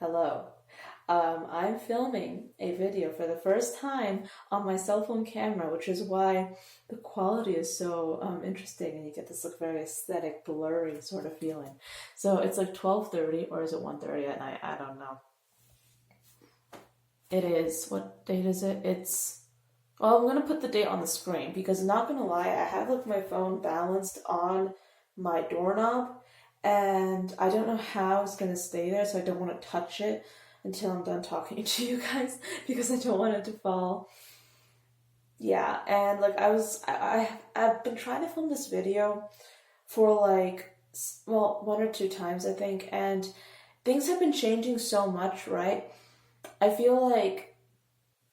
Hello. I'm filming a video for the first time on my cell phone camera, which is why the quality is so interesting and you get this like very aesthetic, blurry sort of feeling. So it's like 12:30 or is it 1:30 at night? I don't know. It is. What date is it? Well, I'm gonna put the date on the screen because I'm not gonna lie, I have like my phone balanced on my doorknob and I don't know how it's gonna stay there, so I don't want to touch it until I'm done talking to you guys because I don't want it to fall. Yeah, and like I've been trying to film this video for like one or two times I think, and things have been changing so much, right? I feel like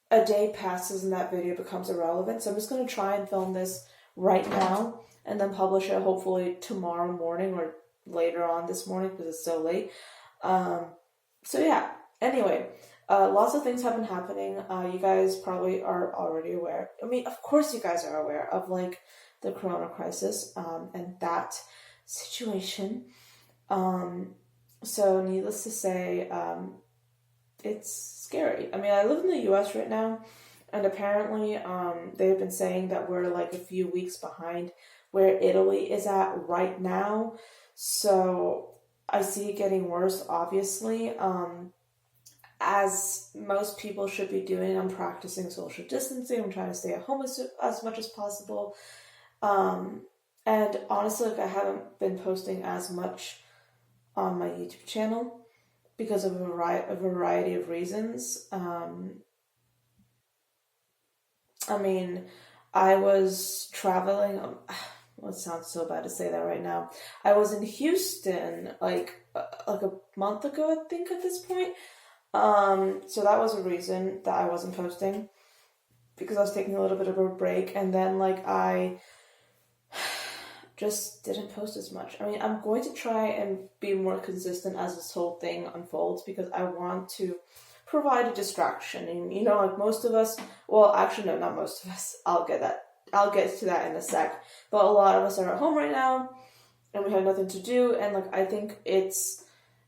a day passes and that video becomes irrelevant. So I'm just going to try and film this right now and then publish it hopefully tomorrow morning or later on this morning because it's so late. Um, so yeah, anyway, lots of things have been happening. You guys probably are already aware. I mean, of course you guys are aware of like the corona crisis and that situation. So needless to say, it's scary. I mean, I live in the US right now, and apparently they've been saying that we're like a few weeks behind where Italy is at right now. So I see it getting worse, obviously. As most people should be doing, I'm practicing social distancing. I'm trying to stay at home as much as possible. And honestly, like I haven't been posting as much on my YouTube channel because of a variety of reasons. I mean, I was traveling. Well, it sounds so bad to say that right now. I was in Houston like a month ago, I think, at this point. So that was a reason that I wasn't posting because I was taking a little bit of a break, and then like I just didn't post as much. I mean, I'm going to try and be more consistent as this whole thing unfolds because I want to provide a distraction. And you know, like most of us, well, actually, no, not most of us. I'll get to that in a sec. But a lot of us are at home right now and we have nothing to do. And like, I think it's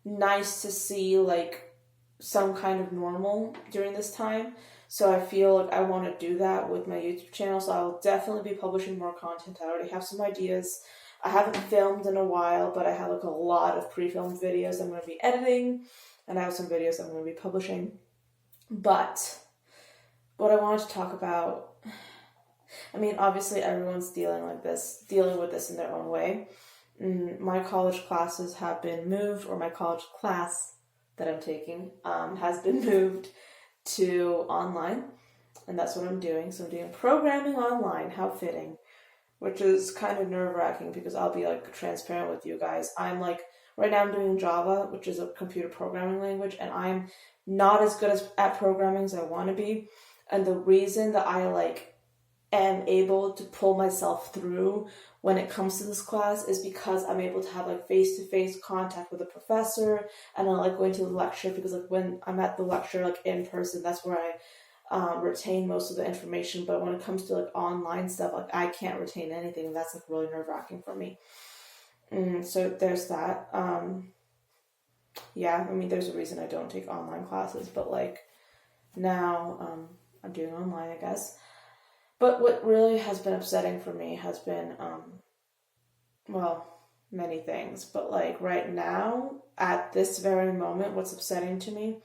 nice to see like some kind of normal during this time. So I feel like I want to do that with my YouTube channel. So I'll definitely be publishing more content. I already have some ideas. I haven't filmed in a while, but I have like a lot of pre-filmed videos I'm going to be editing. And I have some videos I'm going to be publishing. But what I wanted to talk about, I mean, obviously everyone's dealing with this in their own way. My college classes have been moved, or my college class that I'm taking has been moved to online, and that's what I'm doing. So I'm doing programming online. How fitting. Which is kind of nerve-wracking because I'll be like transparent with you guys. I'm like right now I'm doing Java, which is a computer programming language, and I'm not as good at programming as I want to be. And the reason that I like am able to pull myself through when it comes to this class is because I'm able to have like face-to-face contact with a professor, and I like going to the lecture because like when I'm at the lecture like in person, that's where I retain most of the information. But when it comes to like online stuff, like I can't retain anything, and that's like really nerve-wracking for me. So there's that. Yeah, I mean there's a reason I don't take online classes, but like now I'm doing online, I guess. But what really has been upsetting for me has been, well, many things. But like right now, at this very moment, what's upsetting to me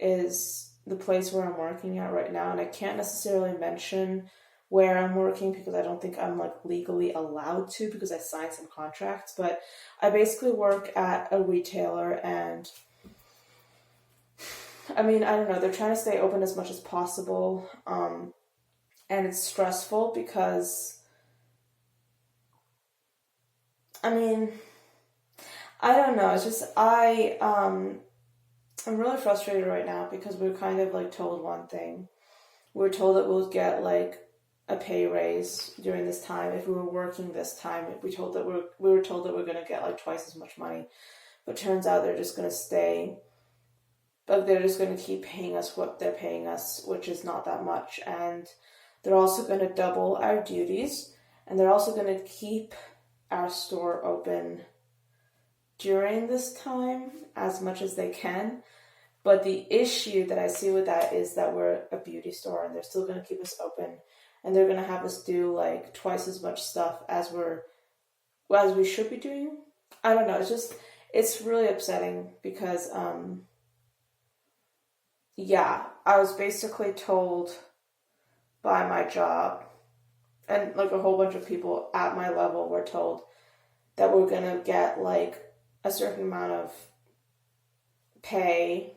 is the place where I'm working at right now. And I can't necessarily mention where I'm working because I don't think I'm like legally allowed to because I signed some contracts. But I basically work at a retailer, and I mean, I don't know, they're trying to stay open as much as possible. And it's stressful because, I mean, I don't know. It's just, I'm really frustrated right now because we're kind of like told one thing. We're told that we'll get like a pay raise during this time if we were working this time. We were told that we're going to get like twice as much money. But turns out they're just going to stay, but they're just going to keep paying us what they're paying us, which is not that much. And they're also going to double our duties, and they're also going to keep our store open during this time as much as they can. But the issue that I see with that is that we're a beauty store and they're still going to keep us open, and they're going to have us do like twice as much stuff as we should be doing. I don't know. It's really upsetting because, yeah, I was basically told by my job, and like a whole bunch of people at my level were told that we're going to get like a certain amount of pay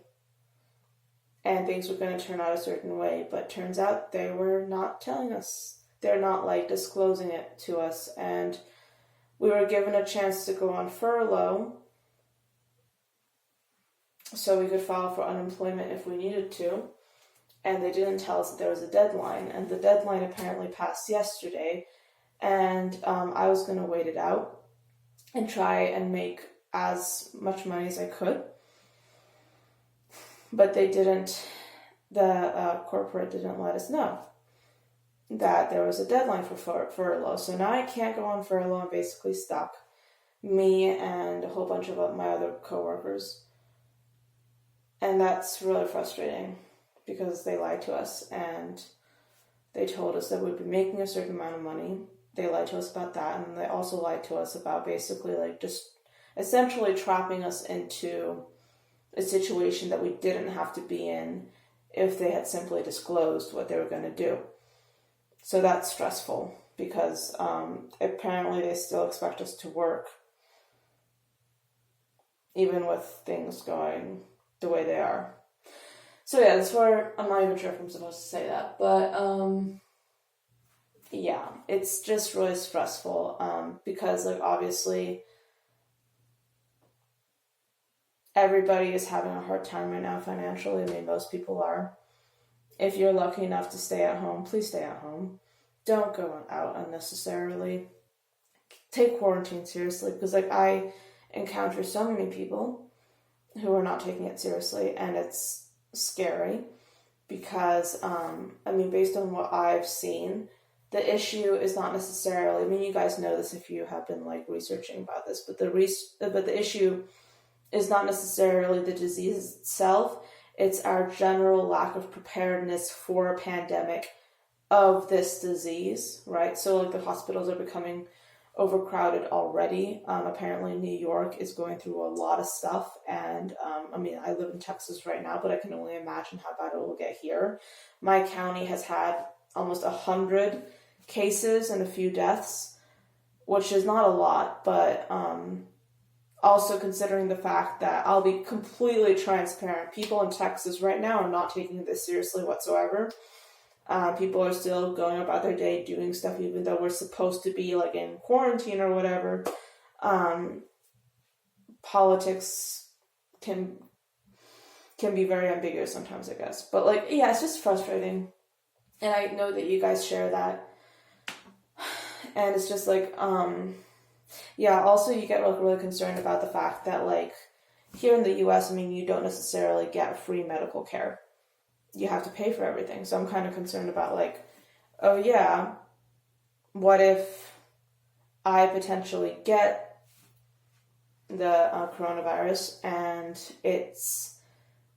and things were going to turn out a certain way, but turns out they were not telling us. They're not like disclosing it to us, and we were given a chance to go on furlough so we could file for unemployment if we needed to, and they didn't tell us that there was a deadline, and the deadline apparently passed yesterday, and I was going to wait it out and try and make as much money as I could, but they didn't. The corporate didn't let us know that there was a deadline for furlough, so now I can't go on furlough. I'm basically stuck, me and a whole bunch of my other coworkers. And that's really frustrating because they lied to us and they told us that we'd be making a certain amount of money. They lied to us about that, and they also lied to us about basically like just essentially trapping us into a situation that we didn't have to be in if they had simply disclosed what they were going to do. So that's stressful because apparently they still expect us to work even with things going the way they are. So yeah, that's where I'm not even sure if I'm supposed to say that, but yeah, it's just really stressful because like obviously everybody is having a hard time right now financially. I mean, most people are. If you're lucky enough to stay at home, please stay at home. Don't go out unnecessarily. Take quarantine seriously, because like I encounter so many people who are not taking it seriously, and it's scary because I mean, based on what I've seen, the issue is not necessarily, I mean, you guys know this if you have been like researching about this, but the issue is not necessarily the disease itself. It's our general lack of preparedness for a pandemic of this disease, right? So like the hospitals are becoming overcrowded already. Apparently New York is going through a lot of stuff, and I mean, I live in Texas right now, but I can only imagine how bad it will get here. My county has had almost 100 cases and a few deaths, which is not a lot, but also considering the fact that I'll be completely transparent, people in Texas right now are not taking this seriously whatsoever. People are still going about their day doing stuff even though we're supposed to be like in quarantine or whatever. Politics can be very ambiguous sometimes, I guess. But like, yeah, it's just frustrating. And I know that you guys share that. And it's just like, yeah, also you get like really concerned about the fact that like here in the US, I mean, you don't necessarily get free medical care. You have to pay for everything. So I'm kind of concerned about like, oh yeah, what if I potentially get the coronavirus and it's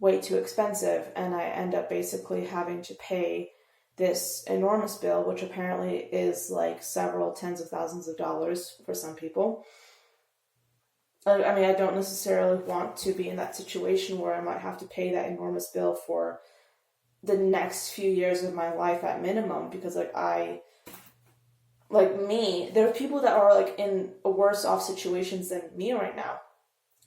way too expensive and I end up basically having to pay this enormous bill, which apparently is like several tens of thousands of dollars for some people. I mean, I don't necessarily want to be in that situation where I might have to pay that enormous bill for the next few years of my life at minimum, because like there are people that are like in worse off situations than me right now.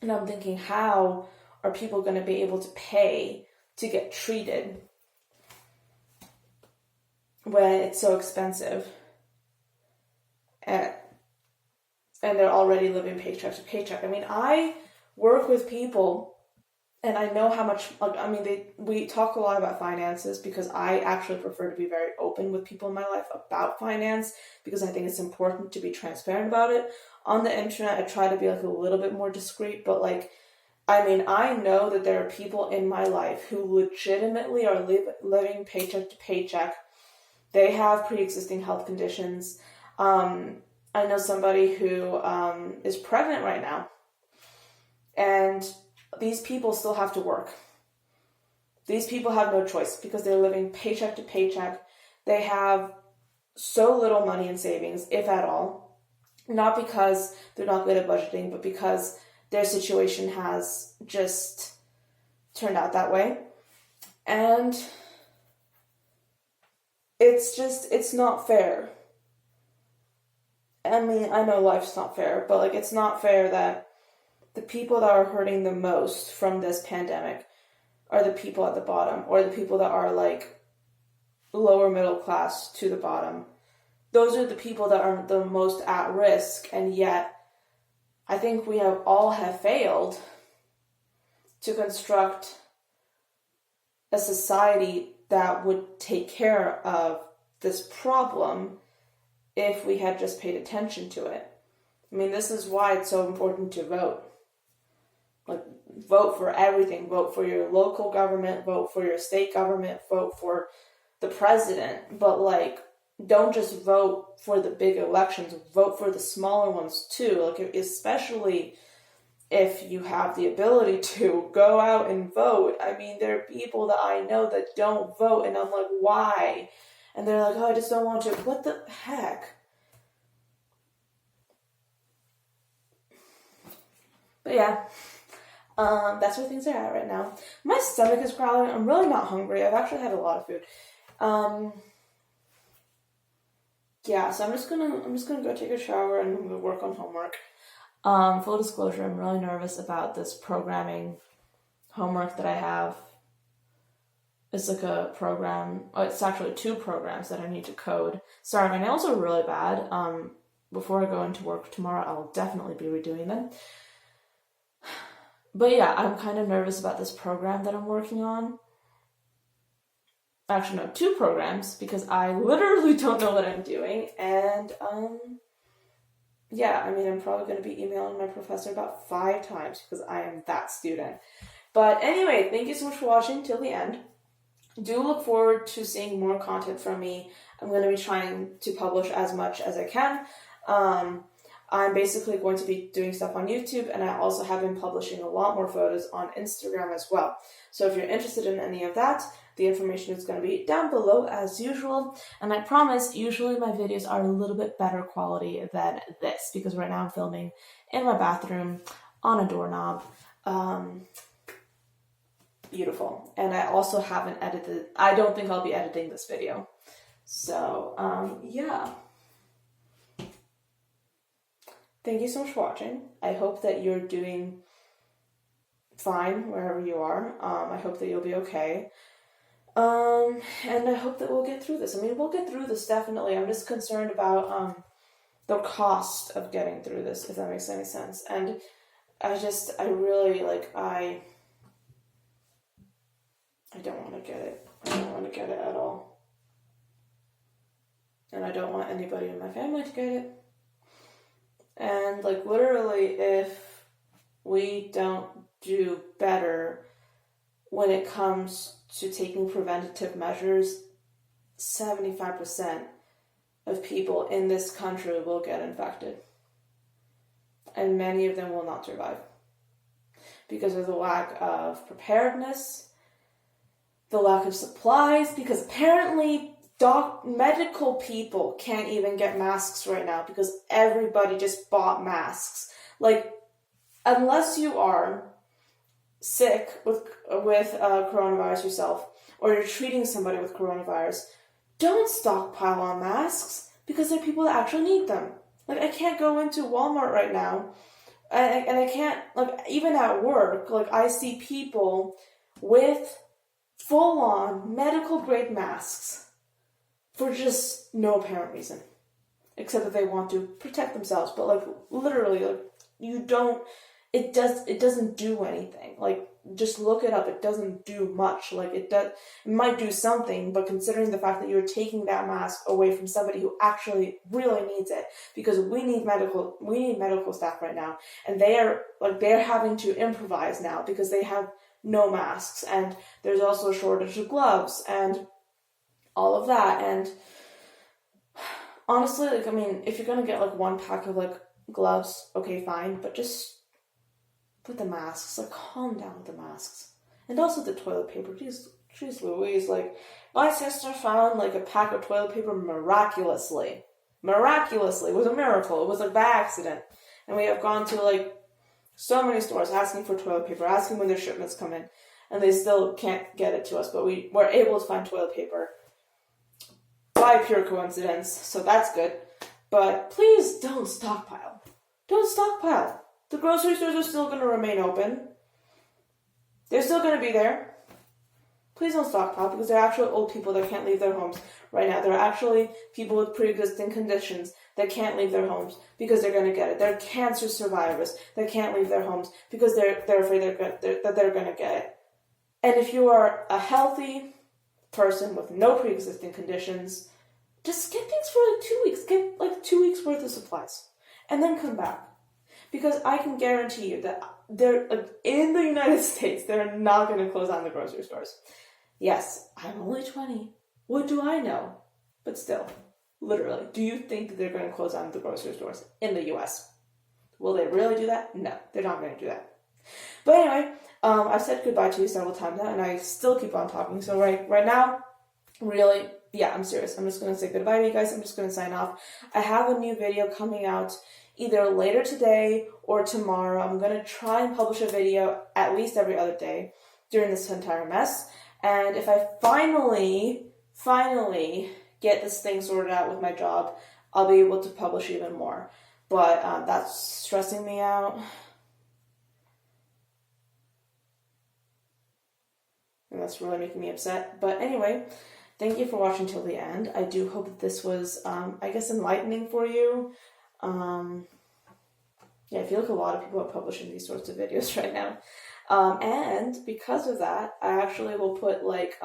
And I'm thinking, how are people going to be able to pay to get treated when it's so expensive? And they're already living paycheck to paycheck. I mean, I work with people and I know how much, like, I mean, we talk a lot about finances because I actually prefer to be very open with people in my life about finance because I think it's important to be transparent about it. On the internet, I try to be like a little bit more discreet, but like, I mean, I know that there are people in my life who legitimately are living paycheck to paycheck. They have pre-existing health conditions. I know somebody who is pregnant right now, and these people still have to work. these people have no choice because they're living paycheck to paycheck. They have so little money in savings, if at all. Not because they're not good at budgeting, but because their situation has just turned out that way. And it's not fair. I mean, I know life's not fair, but like, it's not fair that the people that are hurting the most from this pandemic are the people at the bottom, or the people that are like lower middle class to the bottom. Those are the people that are the most at risk, and yet I think we all have failed to construct a society that would take care of this problem if we had just paid attention to it. I mean, this is why it's so important to vote. Like, vote for everything. Vote for your local government, vote for your state government, vote for the president. But, like, don't just vote for the big elections. Vote for the smaller ones, too. Like, especially if you have the ability to go out and vote. I mean, there are people that I know that don't vote, and I'm like, why? And they're like, oh, I just don't want to. What the heck? But yeah, that's where things are at right now. My stomach is growling. I'm really not hungry. I've actually had a lot of food. Yeah, so I'm just gonna go take a shower and I'm gonna work on homework. Full disclosure, I'm really nervous about this programming homework that I have. It's like a program. Oh, it's actually 2 programs that I need to code. Sorry, my nails are really bad. Before I go into work tomorrow, I'll definitely be redoing them. But yeah, I'm kind of nervous about this program that I'm working on. Actually, no, 2 programs, because I literally don't know what I'm doing. And, yeah, I mean, I'm probably going to be emailing my professor about 5 times because I am that student. But anyway, thank you so much for watching till the end. Do look forward to seeing more content from me. I'm going to be trying to publish as much as I can. I'm basically going to be doing stuff on YouTube, and I also have been publishing a lot more photos on Instagram as well. So if you're interested in any of that, the information is going to be down below as usual. And I promise, usually my videos are a little bit better quality than this, because right now I'm filming in my bathroom on a doorknob. Beautiful. And I also haven't edited, I don't think I'll be editing this video. So, yeah. Thank you so much for watching. I hope that you're doing fine wherever you are. I hope that you'll be okay. And I hope that we'll get through this. I mean, we'll get through this, definitely. I'm just concerned about, the cost of getting through this, if that makes any sense. And I don't want to get it. I don't want to get it at all. And I don't want anybody in my family to get it. And, like, literally, if we don't do better when it comes to taking preventative measures, 75% of people in this country will get infected. And many of them will not survive. Because of the lack of preparedness, the lack of supplies, because apparently medical people can't even get masks right now because everybody just bought masks. Like, unless you are sick with coronavirus yourself, or you're treating somebody with coronavirus, don't stockpile on masks because there are people that actually need them. Like, I can't go into Walmart right now, and I can't, like, even at work, like, I see people with full-on medical-grade masks for just no apparent reason, except that they want to protect themselves. But, like, literally, like, it doesn't do anything. Like, just look it up. It doesn't do much. Like, it might do something, but considering the fact that you're taking that mask away from somebody who actually really needs it, because we need medical staff right now, and they're having to improvise now because they have no masks, and there's also a shortage of gloves and all of that. And honestly, like, I mean, if you're gonna get like 1 pack of like gloves, okay, fine, but just put the masks, like, calm down with the masks. And also the toilet paper, please Jeez Louise, like, my sister found, like, a pack of toilet paper miraculously. Miraculously. It was a miracle. It was, like, by accident. And we have gone to, like, so many stores asking for toilet paper, asking when their shipments come in, and they still can't get it to us, but we were able to find toilet paper by pure coincidence, so that's good. But please don't stockpile. Don't stockpile. The grocery stores are still going to remain open. They're still going to be there. Please don't stockpile, because there are actually old people that can't leave their homes right now. There are actually people with pre-existing conditions that can't leave their homes because they're going to get it. There are cancer survivors that can't leave their homes because they're afraid that they're going to get it. And if you are a healthy person with no pre-existing conditions, just get things for like 2 weeks. Get like 2 weeks worth of supplies. And then come back. Because I can guarantee you that in the United States, they're not going to close down the grocery stores. Yes, I'm only 20. What do I know? But still, literally, do you think that they're going to close down the grocery stores in the US? Will they really do that? No, they're not going to do that. But anyway, I've said goodbye to you several times now, and I still keep on talking. So right now, really, yeah, I'm serious. I'm just going to say goodbye to you guys. I'm just going to sign off. I have a new video coming out either later today or tomorrow. I'm going to try and publish a video at least every other day during this entire mess. And if I finally get this thing sorted out with my job, I'll be able to publish even more. But that's stressing me out. And that's really making me upset. But anyway, thank you for watching till the end. I do hope that this was, I guess, enlightening for you. Yeah, I feel like a lot of people are publishing these sorts of videos right now. And because of that, I actually will put like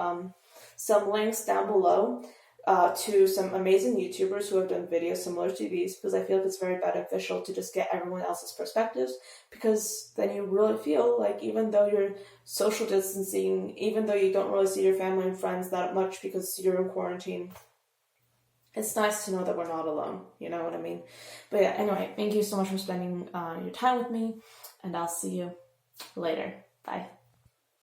some links down below to some amazing YouTubers who have done videos similar to these, because I feel like it's very beneficial to just get everyone else's perspectives, because then you really feel like even though you're social distancing, even though you don't really see your family and friends that much because you're in quarantine, it's nice to know that we're not alone, you know what I mean? But yeah, anyway, thank you so much for spending your time with me, and I'll see you later. Bye.